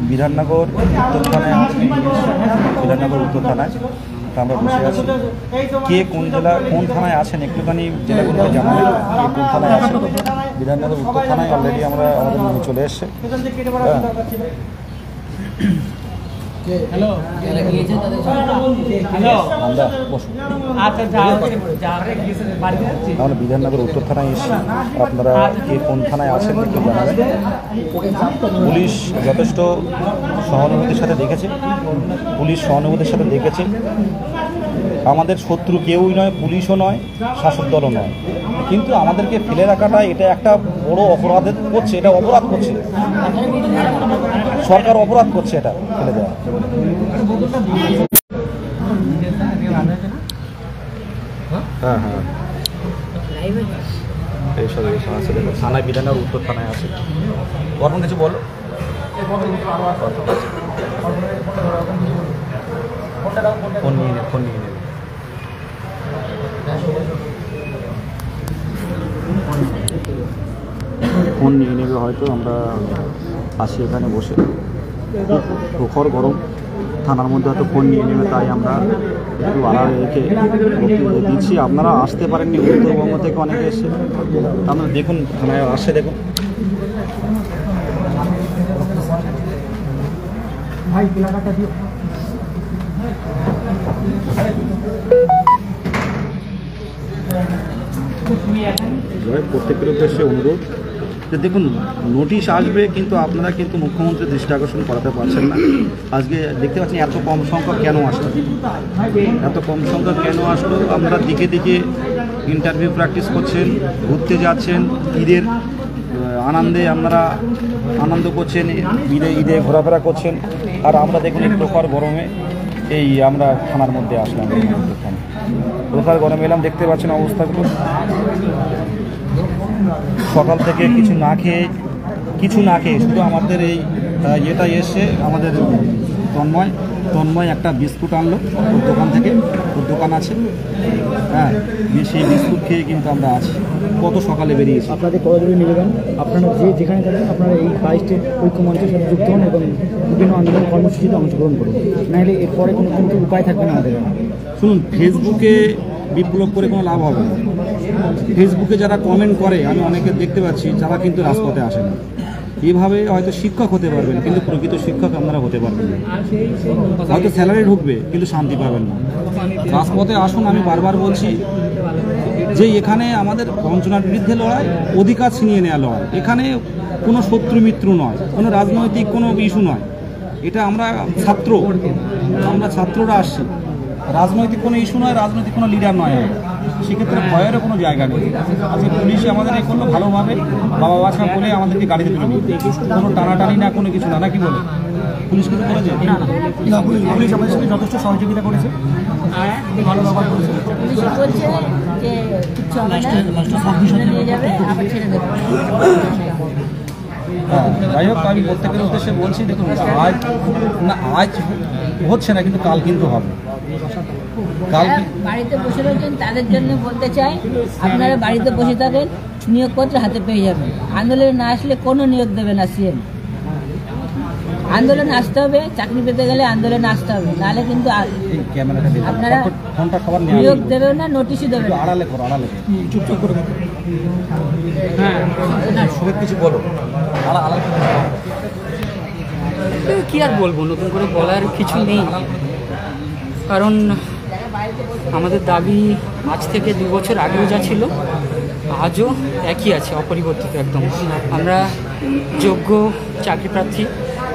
বিধাননগর উত্তর থানায় বিধাননগর উত্তর থানায় আমরা বসে আছি। কে কোন জেলা কোন থানায় আছেন একটুখানি জেলাগুলোকে জানাবেন। কে কোন থানায় আছেন? বিধাননগর উত্তর থানায় অলরেডি আমরা আমাদের নিয়ে চলে এসছে। আমরা বিধাননগর উত্তর থানায় এসেছি। আপনারা কে কোন থানায় আছেন একটু জানাবেন। পুলিশ যথেষ্ট সহানুভূতির সাথে দেখেছে, পুলিশ সহানুভূতির সাথে দেখেছে। আমাদের শত্রু কেউই নয়, পুলিশও নয়, শাসক দলও নয়, কিন্তু আমাদেরকে ফেলে রাখাটা এটা একটা বড় অপরাধ করছে। এটা অপরাধ করছে, সরকার অপরাধ করছে এটা ফেলে দেওয়া। হ্যাঁ হ্যাঁ এইসব আছে, দেখো থানায় বিধাননগর উত্তর থানায় আছে। কখন কিছু বলো, ফোন নিয়ে নেবে, ফোন নিয়ে নেবে। ফোন নিয়ে নেবে হয়তো। আমরা আছি এখানে বসে, প্রখর গরম, থানার মধ্যে হয়তো ফোন নিয়ে নেবে, তাই আমরা একটু আড়ালে রেখে দিচ্ছি। আপনারা আসতে পারেননি, উত্তরবঙ্গ থেকে অনেকে এসে। আপনারা দেখুন থানায় আসে, দেখুন প্রত্যেকের উদ্দেশ্যে অনুরোধ যে দেখুন নোটিশ আসবে, কিন্তু আপনারা কিন্তু মুখ্যমন্ত্রীর দৃষ্টি আকর্ষণ করাতে পারছেন না। আজকে দেখতে পাচ্ছেন এত কম সংখ্যক কেন আসলো, এত কম সংখ্যক কেন আসলো। আপনারা দিকে দিকে ইন্টারভিউ প্র্যাকটিস করছেন, ঘুরতে যাচ্ছেন, ঈদের আনন্দে আপনারা আনন্দ করছেন, ঈদে ঘোরাফেরা করছেন। আর আমরা দেখুন এই প্রখর গরমে এই আমরা থানার মধ্যে আসলাম। প্রখর গরমে এলাম, দেখতে পাচ্ছেন অবস্থাগুলো। সকাল থেকে কিছু না খেয়ে শুধু আমাদের এই ইয়েটা এসে আমাদের তন্ময় একটা বিস্কুট আনলো ওর দোকান থেকে, ওর দোকান আছে, হ্যাঁ, সেই বিস্কুট খেয়ে কিন্তু আমরা আছি। কত সকালে বেরিয়েছি। আপনাদের করজোড়ে নিবেদন, আপনারা যেখানে থাকেন আপনারা এই 22টি ঐক্য মঞ্চের সাথে যুক্ত হন এবং বিভিন্ন আন্দোলন কর্মসূচিতে অংশগ্রহণ করুন, নাহলে এরপরে কোনো কিন্তু উপায় থাকবে না আমাদের। শুনুন, ফেসবুকে বিপ্লব করে কোনো লাভ হবে না। ফেসবুকে যারা কমেন্ট করে আমি অনেকে দেখতে পাচ্ছি, যারা কিন্তু রাজপথে আসে না। এভাবে হয়তো শিক্ষক হতে পারবেন, কিন্তু প্রকৃত শিক্ষক আপনারা হতে পারবেন না। হয়তো স্যালারি ঢুকবে, কিন্তু শান্তি পাবেন না। রাজপথে আসুন, আমি বারবার বলছি যে এখানে আমাদের বঞ্চনার বিরুদ্ধে লড়াই, অধিকার ছিনিয়ে নেওয়া লড়াই। এখানে কোনো শত্রু মিত্র নয়, কোনো রাজনৈতিক কোনো ইস্যু নয়। এটা আমরা ছাত্ররা আসছি, রাজনৈতিক কোনো ইস্যু নয়, রাজনৈতিক কোনো লিডার নয়। সেক্ষেত্রে ভয়েরও কোনো জায়গা নেই। আজকে পুলিশ আমাদের এ করলো ভালোভাবে, বাবা বাছা বলে আমাদেরকে গাড়িতে তুলে নিল, কোনো টানাটানি না, কোনো কিছু না। নাকি বলে পুলিশ কিছু করেছে না? পুলিশ আমাদের সাথে যথেষ্ট সহযোগিতা করেছে, ভালো ব্যবহার করেছে। যাই হোক, আমি প্রত্যেকের উদ্দেশ্যে বলছি, দেখুন আজ হচ্ছে না, কিন্তু কাল কিন্তু হবে। বাড়িতে বসে রয়েছেন তাদের জন্য বলতে চাই, আপনারা বাড়িতে বসে থাকেন, নিয়োগপত্র হাতে পেয়ে যাবেন। আন্দোলনে না আসলে কোনো নিয়োগ দেবে না সিএম। আন্দোলনে আসতে হবে, চাকরি পেতে গেলে আন্দোলনে আসতে হবে, নাহলে কিন্তু আপনারা নিয়োগ দেবে না, নোটিশই দেবে না। চুপচাপ করে হ্যাঁ, কিছু বলো। কি আর বলবো, নতুন করে বলার কিছু নেই। কারণ আমাদের দাবি আজ থেকে 2 বছর আগেও যা ছিল আজও একই আছে, অপরিবর্তিত একদম। আমরা যোগ্য চাকরি প্রার্থী।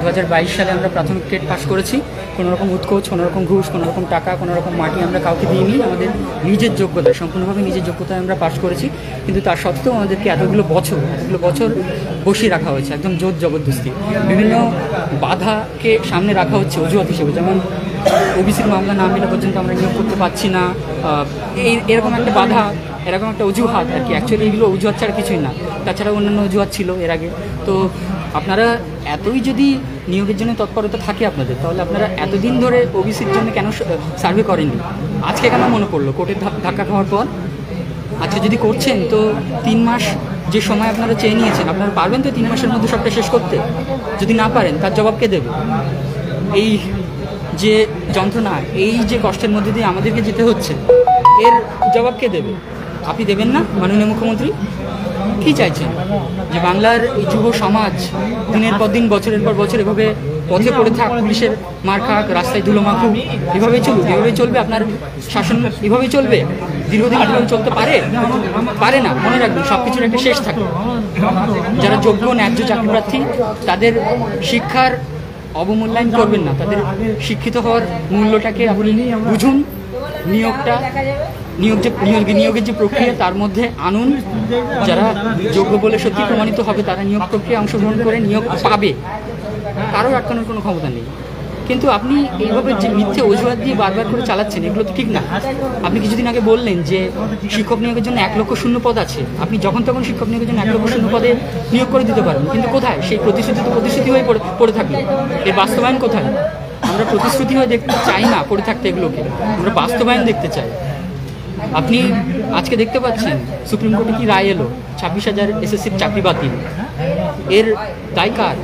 2022 সালে আমরা প্রাথমিক টেট পাস করেছি। কোনোরকম উৎকোচ, কোনোরকম ঘুষ, কোনোরকম টাকা, কোনোরকম মাটি আমরা কাউকে দিইনি। আমাদের নিজের যোগ্যতায়, সম্পূর্ণভাবে নিজের যোগ্যতায় আমরা পাস করেছি। কিন্তু তার সত্ত্বেও আমাদেরকে এতগুলো বছর বসিয়ে রাখা হয়েছে, একদম জোর জবরদস্তি। বিভিন্ন বাধাকে সামনে রাখা হচ্ছে অজুহাত হিসেবে, যেমন ওবিসির মামলা না মেলা পর্যন্ত আমরা নিয়োগ করতে পারছি না, এরকম একটা বাধা, এরকম একটা অজুহাত আর কি। অ্যাকচুয়ালি এগুলো অজুহাত ছাড়া কিছুই না, তাছাড়া অন্যান্য অজুহাত ছিল এর আগে। তো আপনারা এতই যদি নিয়োগের জন্য তৎপরতা থাকে আপনাদের, তাহলে আপনারা এতদিন ধরে ওবিসির জন্য কেন সার্ভে করেননি? আজকে কেন মনে পড়লো কোর্টের ধাক্কা খাওয়ার পর? আজকে যদি করছেন তো 3 মাস যে সময় আপনারা চেয়ে নিয়েছেন, আপনারা পারবেন তো 3 মাসের মধ্যে সবটা শেষ করতে? যদি না পারেন তার জবাব কে দেবে? এই যে যন্ত্রণা, এই যে কষ্টের মধ্যে দিয়ে আমাদেরকে যেতে হচ্ছে, এর জবাব কে দেবে? আপনি দেবেন না মাননীয় মুখ্যমন্ত্রী? কী চাইছেন? যে বাংলার এই যুব সমাজ দিনের পর দিন, বছরের পর বছর এভাবে পথে পড়ে থাক, পুলিশের মার খাক, রাস্তায় ধুলো মাখুক, এভাবেই চলুক? এভাবেই চলবে আপনার শাসন? এভাবেই চলবে? দীর্ঘদিন এভাবে চলতে পারে না। মনে রাখবেন, সব কিছুর একটা শেষ থাকে। যারা যোগ্য ন্যায্য চাকরিপ্রার্থী, তাদের শিক্ষার অবমূল্যায়ন করবেন না, তাদের শিক্ষিত হওয়ার মূল্যটাকে আপনি বুঝুন। নিয়োগের যে প্রক্রিয়া, তার মধ্যে আনুন। যারা যোগ্য বলে সত্যি প্রমাণিত হবে, তারা নিয়োগ প্রক্রিয়া অংশগ্রহণ করে নিয়োগ পাবে, কারোর আটকানোর কোনো ক্ষমতা নেই। কিন্তু আপনি এইভাবে যে মিথ্যে অজুহাত দিয়ে বারবার করে চালাচ্ছেন, এগুলো তো ঠিক না। আপনি কিছুদিন আগে বললেন যে শিক্ষক নিয়োগের জন্য 1 লক্ষ শূন্য পদ আছে, আপনি যখন তখন শিক্ষক নিয়োগের জন্য 1 লক্ষ শূন্য পদে নিয়োগ করে দিতে পারেন, কিন্তু কোথায়? সেই প্রতিশ্রুতি হয়ে পড়ে থাকবে। এর বাস্তবায়ন কোথায়? আমরা প্রতিশ্রুতি হয়ে দেখতে চাই না পড়ে থাকতে, এগুলোকে আমরা বাস্তবায়ন দেখতে চাই। আপনি আজকে দেখতে পাচ্ছেন সুপ্রিম কোর্টে কি রায় এলো, 26,000 এসএসসির চাকরি বাতিল। এর দায় কার?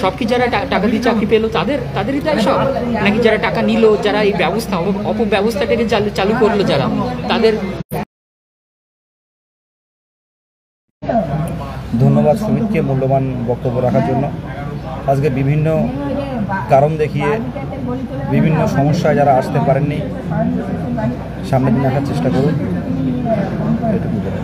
সব কি যারা টাকা দিয়ে চাকরি পেলো তাদেরই দায় সব? নাকি যারা টাকা নিল, যারা এই ব্যবস্থা অপব্যবস্থাটাকে চালু করলো, যারা তাদের? ধন্যবাদ সুমিতকে মূল্যবান বক্তব্য রাখার জন্য। আজকে বিভিন্ন কারণ দেখিয়ে বিভিন্ন সমস্যায় যারা আসতে পারেননি, সামনের দিন আসার চেষ্টা করুন, এটুকু বলে।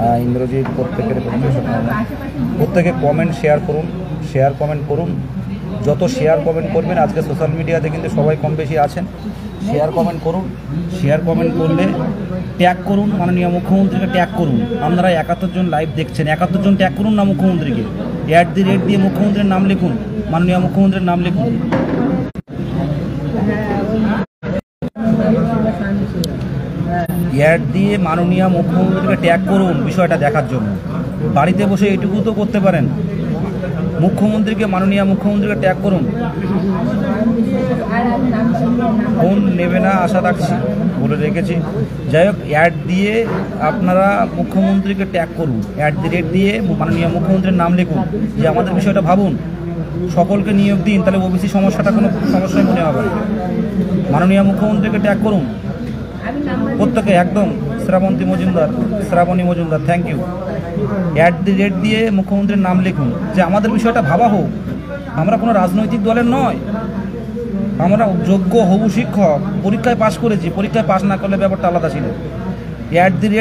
আর ইন্দ্রজিৎ প্রত্যেকে কমেন্ট শেয়ার করুন। যত শেয়ার কমেন্ট করবেন, আজকে সোশ্যাল মিডিয়াতে কিন্তু সবাই কম বেশি আছেন, শেয়ার কমেন্ট করলে ট্যাগ করুন, মাননীয় মুখ্যমন্ত্রীকে ট্যাগ করুন। আপনারা 71 জন লাইভ দেখছেন, 71 জন ট্যাগ করুন না মুখ্যমন্ত্রীকে, @ দিয়ে মুখ্যমন্ত্রীর নাম লিখুন, মাননীয় মুখ্যমন্ত্রীর নাম লিখুন। দিয়ে মাননীয় মুখ্যমন্ত্রীকে ট্যাগ করুন বিষয়টা দেখার জন্য। বাড়িতে বসে এটুকু তো করতে পারেন, মাননীয় মুখ্যমন্ত্রীকে ট্যাগ করুন। ফোন নেবে না আশা রাখছি, বলে রেখেছি। যাই হোক, দিয়ে আপনারা মুখ্যমন্ত্রীকে ট্যাগ করুন, @ দিয়ে মাননীয় মুখ্যমন্ত্রীর নাম লিখুন, যে আমাদের বিষয়টা ভাবুন, সকলকে নিয়োগ দিন, তাহলে ওবিসি সমস্যাটা কোনো সমস্যায় মনে হবে না। মাননীয় মুখ্যমন্ত্রীকে ট্যাগ করুন প্রত্যেকে, একদম। Shrabani Majumdar, thank you. @ দিয়ে মুখ্যমন্ত্রীর নাম লিখুন, যে আমাদের বিষয়টা ভাবা হোক। আমরা কোনো রাজনৈতিক দলের নয়, আমরা যোগ্য হবু শিক্ষক, পরীক্ষায় পাশ করেছি, পরীক্ষায় পাশ না করলে ব্যাপারটা আলাদা ছিল।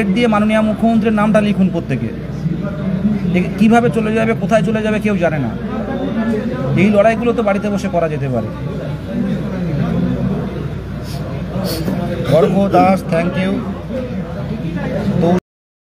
@ দিয়ে মাননীয় মুখ্যমন্ত্রীর নামটা লিখুন প্রত্যেকে। কীভাবে চলে যাবে, কোথায় চলে যাবে কেউ জানে না। এই লড়াইগুলো তো বাড়িতে বসে করা যেতে পারে। গর্ভ দাস, থ্যাংক ইউ।